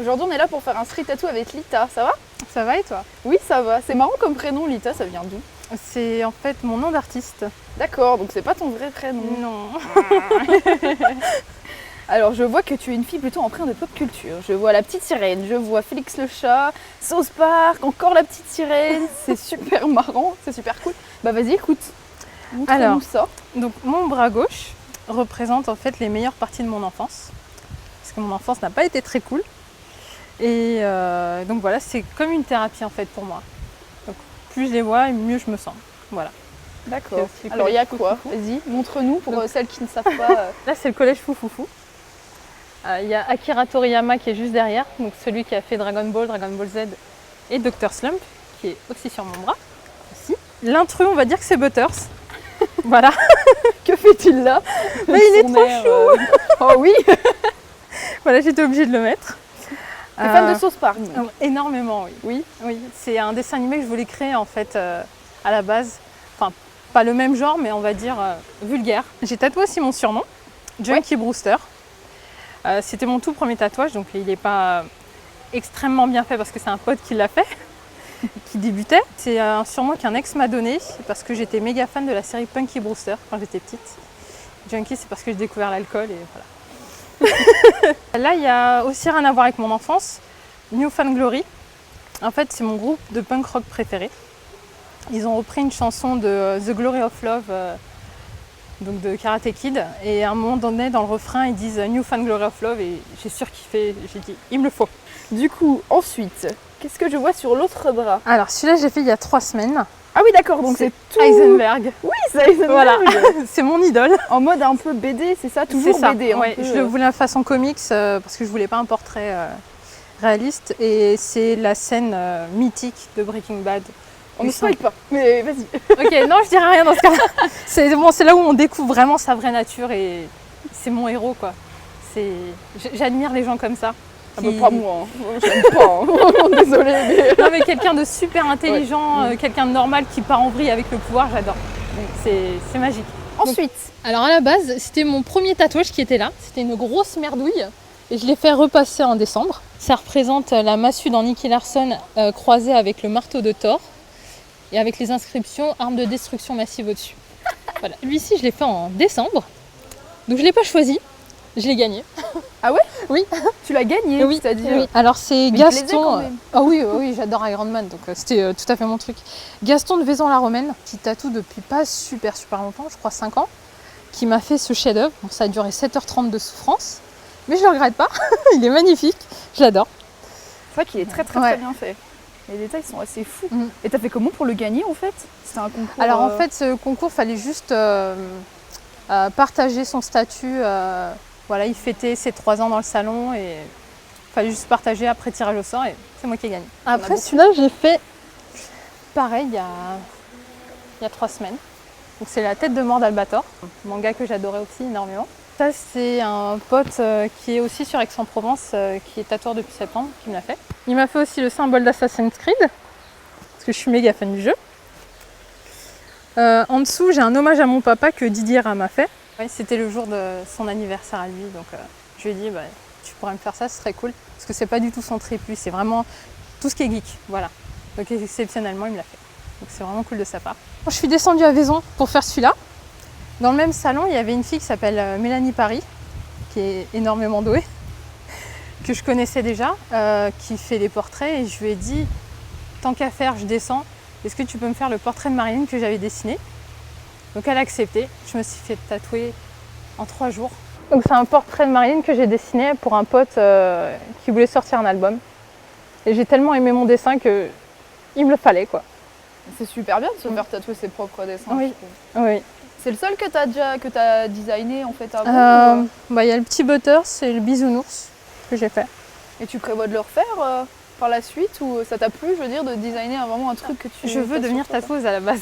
Aujourd'hui, on est là pour faire un street tattoo avec Lita, ça va? Ça va et toi? Oui, ça va. C'est marrant comme prénom, Lita, ça vient d'où? C'est en fait mon nom d'artiste. D'accord, donc c'est pas ton vrai prénom. Non. Alors, je vois que tu es une fille plutôt empreinte de pop culture. Je vois la petite sirène, je vois Félix le chat, South Park, encore la petite sirène. C'est super marrant, c'est super cool. Bah vas-y, écoute. Montre-nous Alors, ça. Donc mon bras gauche représente en fait les meilleures parties de mon enfance. Parce que mon enfance n'a pas été très cool. Et donc voilà, c'est comme une thérapie en fait pour moi. Donc plus je les vois, mieux je me sens. Voilà. D'accord. C'est le Alors, il y a collège quoi? Foufoufou. Vas-y, montre-nous pour Donc- celles qui ne savent pas. Là c'est le collège Foufoufou. Il y a Akira Toriyama qui est juste derrière, donc celui qui a fait Dragon Ball, Dragon Ball Z et Dr Slump, qui est aussi sur mon bras. Aussi. L'intrus, on va dire que c'est Butters. Voilà. Que fait-il là? Mais il est Son trop air, Oh oui. Voilà, j'étais obligée de le mettre. T'es fan de South Park donc. Énormément, oui. Oui. Oui, c'est un dessin animé que je voulais créer en fait à la base. Enfin, pas le même genre, mais on va dire vulgaire. J'ai tatoué aussi mon surnom, Junkie Brewster. C'était mon tout premier tatouage, donc il n'est pas extrêmement bien fait parce que c'est un pote qui l'a fait, qui débutait. C'est un surnom qu'un ex m'a donné parce que j'étais méga fan de la série Punky Brewster quand j'étais petite. Junkie, c'est parce que j'ai découvert l'alcool et voilà. Là, il y a aussi rien à voir avec mon enfance. New Found Glory. En fait, c'est mon groupe de punk rock préféré. Ils ont repris une chanson de The Glory of Love, donc de Karate Kid. Et à un moment donné, dans le refrain, ils disent New Found Glory of Love. Et j'ai surkiffé. J'ai dit, il me le faut. Du coup, ensuite, qu'est-ce que je vois sur l'autre bras? Alors, celui-là, j'ai fait il y a 3 semaines. Ah oui, d'accord, donc c'est tout. Heisenberg. Oui, c'est Heisenberg. Voilà, c'est mon idole. En mode un peu BD, c'est ça? Toujours C'est ça. BD. Ouais, je le voulais en façon comics parce que je voulais pas un portrait réaliste. Et c'est la scène mythique de Breaking Bad. On ne spoil pas, mais vas-y. Ok, non, je dirais rien dans ce cas-là. C'est là où on découvre vraiment sa vraie nature et c'est mon héros, quoi. J'admire les gens comme ça. Ah bah, pas moi, hein. J'aime pas. Hein. Désolée, mais. Non, mais quelqu'un de super intelligent, quelqu'un de normal qui part en vrille avec le pouvoir, j'adore. C'est magique. Ensuite, Alors à la base, c'était mon premier tatouage qui était là. C'était une grosse merdouille et je l'ai fait repasser en décembre. Ça représente la massue dans Nicky Larson croisée avec le marteau de Thor et avec les inscriptions arme de destruction massive au-dessus. Voilà. Lui-ci, je l'ai fait en décembre. Donc je ne l'ai pas choisi, je l'ai gagné. ah ouais? Oui. Tu l'as gagné, Oui, c'est-à-dire. oui. Alors c'est Mais il te plaisait quand Gaston. même. Ah oui, oui, j'adore Iron Man, donc c'était tout à fait mon truc. Gaston de Vaison-la-Romaine, qui tatoue depuis pas super longtemps, je crois 5 ans, qui m'a fait ce chef-d'œuvre. Bon, ça a duré 7h30 de souffrance, mais je le regrette pas. Il est magnifique, je l'adore. C'est vrai qu'il est très Ouais. bien fait. Les détails sont assez fous. Mm. Et t'as fait comment pour le gagner en fait? C'était un concours. Alors en fait, ce concours, fallait juste partager son statut. Voilà, il fêtait ses 3 ans dans le salon et il fallait juste partager après tirage au sort et c'est moi qui ai gagné. Après beaucoup. celui-là, j'ai fait pareil il y a 3 semaines. Donc c'est la tête de mort d'Albator, manga que j'adorais aussi énormément. Ça c'est un pote qui est aussi sur Aix-en-Provence, qui est tatoueur depuis septembre, qui me l'a fait. Il m'a fait aussi le symbole d'Assassin's Creed, parce que je suis méga fan du jeu. En dessous, j'ai un hommage à mon papa que Didier m'a fait. Ouais, c'était le jour de son anniversaire à lui, donc je lui ai dit bah, tu pourrais me faire ça, ce serait cool. Parce que c'est pas du tout centré plus, c'est vraiment tout ce qui est geek, voilà. Donc exceptionnellement, il me l'a fait. Donc c'est vraiment cool de sa part. Je suis descendue à Vaison pour faire celui-là. Dans le même salon, il y avait une fille qui s'appelle Mélanie Paris, qui est énormément douée, que je connaissais déjà, qui fait des portraits et je lui ai dit tant qu'à faire, je descends. Est-ce que tu peux me faire le portrait de Marilyn que j'avais dessiné? Donc elle a accepté. Je me suis fait tatouer en 3 jours. Donc c'est un portrait de Marilyn que j'ai dessiné pour un pote qui voulait sortir un album. Et j'ai tellement aimé mon dessin que il me le fallait, quoi. C'est super bien de se faire tatouer ses propres dessins. Oui. je trouve. Oui. C'est le seul que t'as designé en fait avant Bah, y a le petit Butters et le bisounours que j'ai fait. Et tu prévois de le refaire par la suite ou ça t'a plu, je veux dire, de designer vraiment un truc que tu. Je veux devenir tatoueuse à la base.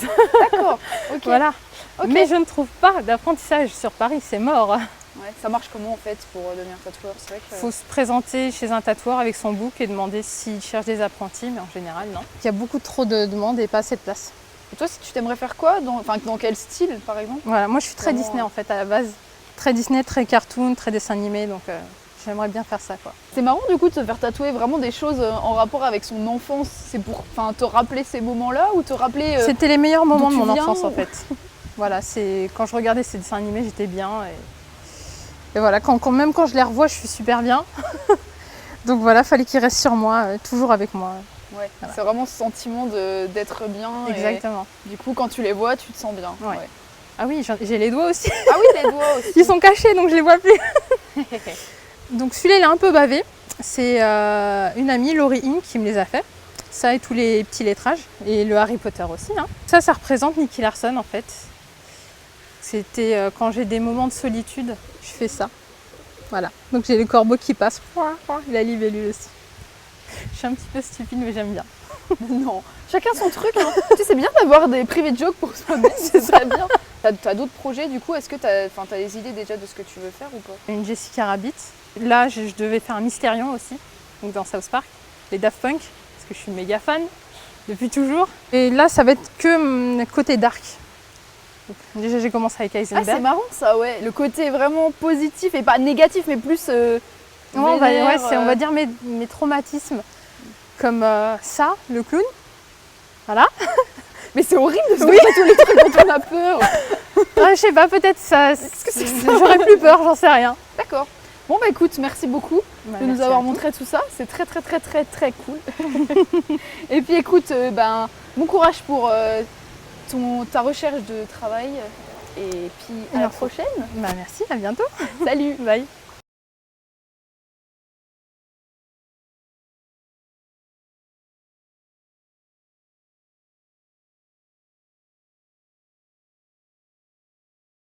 D'accord. Ok. Voilà. Ok. Mais je ne trouve pas d'apprentissage sur Paris, c'est mort. Ouais, ça marche comment en fait pour devenir tatoueur? C'est vrai que. Il faut se présenter chez un tatoueur avec son book et demander s'il cherche des apprentis, mais en général, non. Il y a beaucoup trop de demandes et pas assez de place. Et toi, si tu t'aimerais faire quoi dans quel style par exemple? Voilà, moi je suis très Vraiment, Disney en fait à la base. Très Disney, très cartoon, très dessin animé, donc j'aimerais bien faire ça, quoi. C'est marrant du coup de se faire tatouer vraiment des choses en rapport avec son enfance. C'est pour te rappeler ces moments-là ou te rappeler... C'était les meilleurs moments de d'où mon tu viens, enfance, en ou- fait. Voilà, c'est quand je regardais ces dessins animés, j'étais bien. Et voilà, même quand je les revois, je suis super bien. Donc voilà, fallait qu'ils restent sur moi, toujours avec moi. Ouais, Voilà. c'est vraiment ce sentiment d'être bien. Exactement. Et du coup, quand tu les vois, tu te sens bien. Ouais. Ah oui, j'ai les doigts aussi. Ah oui, les doigts aussi. Ils sont cachés, donc je les vois plus. Donc celui-là, il est un peu bavé. C'est une amie, Laurie In, qui me les a fait. Ça et tous les petits lettrages. Et le Harry Potter aussi. Hein. Ça représente Nicky Larson, en fait. C'était quand j'ai des moments de solitude, je fais ça. Voilà. Donc j'ai le corbeau qui passe. Il a libellule aussi. Je suis un petit peu stupide, mais j'aime bien. Non, chacun son truc. Hein. Tu sais, c'est bien d'avoir des private jokes pour soi-même, c'est très bien. T'as d'autres projets du coup? Est-ce que t'as des idées déjà de ce que tu veux faire ou pas? Une Jessica Rabbit. Là, je devais faire un Mysterion aussi, donc dans South Park. Les Daft Punk, parce que je suis méga fan depuis toujours. Et là, ça va être que côté dark. Donc, déjà, j'ai commencé avec Ah, Heisenberg. c'est marrant ça, ouais. Le côté vraiment positif et pas négatif, mais plus. On vénère, va dire mes traumatismes. Comme ça, le clown. Voilà. Mais c'est horrible de se faire tous les trucs dont on a peur. Je sais pas, peut-être ça. que c'est ça J'aurais plus peur, j'en sais rien. D'accord. Bon bah écoute, merci beaucoup de nous Merci avoir à toi. montré tout ça. C'est très très très très très cool. Et puis écoute, bon courage pour ta recherche de travail. Et puis à la Merci. prochaine. Merci, à bientôt. Salut. Bye.